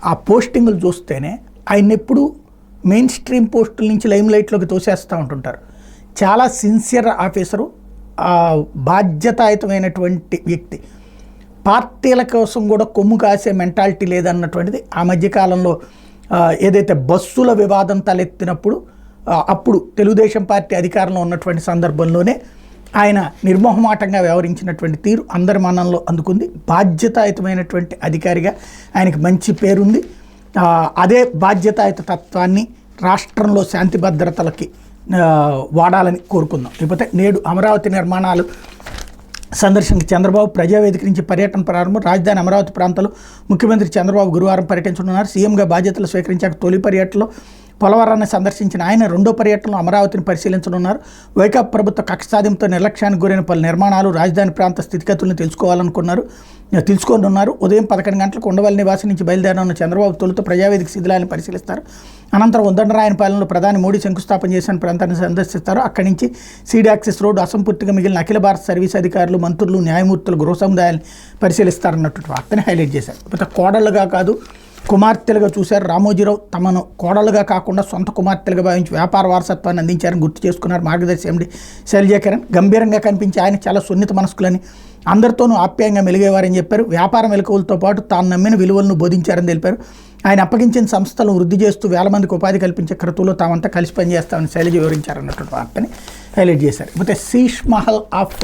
ఆ పోస్టింగ్లు చూస్తేనే ఆయన ఎప్పుడు మెయిన్ స్ట్రీమ్ పోస్టుల నుంచి లైమ్ లైట్లోకి తోసేస్తూ ఉంటుంటారు. చాలా సిన్సియర్ ఆఫీసరు, బాధ్యతాయుతమైనటువంటి వ్యక్తి. పార్టీల కోసం కూడా కొమ్ము కాసే మెంటాలిటీ లేదన్నటువంటిది ఆ మధ్యకాలంలో ఏదైతే బస్సుల వివాదం తలెత్తినప్పుడు అప్పుడు తెలుగుదేశం పార్టీ అధికారంలో ఉన్నటువంటి సందర్భంలోనే ఆయన నిర్మోహమాటంగా వ్యవహరించినటువంటి తీరు అందరి మనంలో అందుకుంది. బాధ్యతాయుతమైనటువంటి అధికారిగా ఆయనకి మంచి పేరుంది. అదే బాధ్యతాయుత తత్వాన్ని రాష్ట్రంలో శాంతి భద్రతలకి వాడాలని కోరుకుందాం. లేకపోతే నేడు అమరావతి నిర్మాణాలు సందర్శనకి చంద్రబాబు ప్రజావేదిక నుంచి పర్యటన ప్రారంభం. రాజధాని అమరావతి ప్రాంతంలో ముఖ్యమంత్రి చంద్రబాబు గురువారం పర్యటించనున్నారు. సీఎంగా బాధ్యతలు స్వీకరించాక తొలి పర్యటనలో పోలవరాన్ని సందర్శించిన ఆయన రెండో పర్యటనలో అమరావతిని పరిశీలించనున్నారు. వైకాపా ప్రభుత్వ కక్ష సాధింపుతో నిర్లక్ష్యానికి గురైన పలు నిర్మాణాలు, రాజధాని ప్రాంత స్థితిగతులను తెలుసుకోనున్నారు. ఉదయం 11 గంటలకు ఉండవల్లి నివాసం నుంచి బయలుదేరనున్న చంద్రబాబు తొలుత ప్రజావేదిక శిథిలాన్ని పరిశీలిస్తారు. అనంతరం ఉద్దండరాయనపాలెంలో ప్రధాని మోడీ శంకుస్థాపన చేసిన ప్రాంతాన్ని సందర్శిస్తారు. అక్కడి నుంచి సీడ్ యాక్సెస్ రోడ్డు అసంపూర్తిగా మిగిలిన అఖిల భారత సర్వీస్ అధికారులు, మంత్రులు, న్యాయమూర్తులు గృహ సముదాయాన్ని పరిశీలిస్తారన్నట్టు వార్తని హైలైట్ చేశారు. లేకపోతే కోడళ్ళుగా కాదు కుమార్తెలుగా చూశారు. రామోజీరావు తమను కోడలుగా కాకుండా సొంత కుమార్తెలుగా భావించి వ్యాపార వారసత్వాన్ని అందించారని గుర్తు చేసుకున్నారు మార్గదర్శి ఎండి శైలజాకిరణ్. గంభీరంగా కనిపించి ఆయన చాలా సున్నిత మనస్కులని, అందరితోనూ ఆప్యాయంగా మెలిగేవారని చెప్పారు. వ్యాపార మెలకువలతో పాటు తాను నమ్మిన విలువలను బోధించారని తెలిపారు. ఆయన అప్పగించిన సంస్థలను వృద్ధి చేస్తూ వేల మందికి ఉపాధి కల్పించే క్రతువులో తామంతా కలిసి పనిచేస్తామని శైలజ వివరించారన్నటువంటి వార్తని హైలైట్ చేశారు. అయితే శీష్ మహల్ ఆఫ్